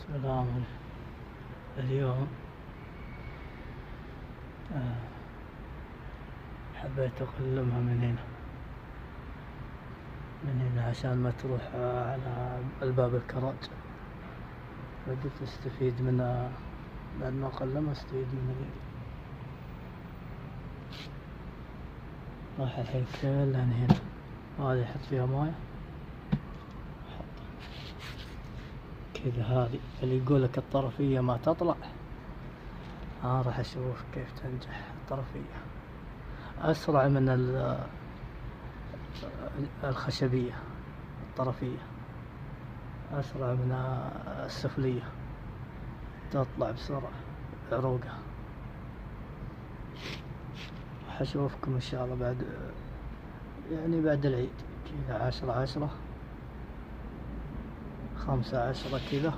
السلام عليكم. اليوم حبيت أقلمها من هنا عشان ما تروح على الباب الكراج، فقلت استفيد منها بعد ما أقلمها، استفيد من غيري. راح الحين كلها هنا، وهذه أحط فيها موية كذا. هذه اللي يقولك الطرفية ما تطلع، راح أشوف كيف تنجح الطرفية أسرع من الخشبية. الطرفية أسرع من السفلية، تطلع بسرعة عروقها. حشوفكم إن شاء الله بعد العيد كذا، 10/10 5/10 كذا.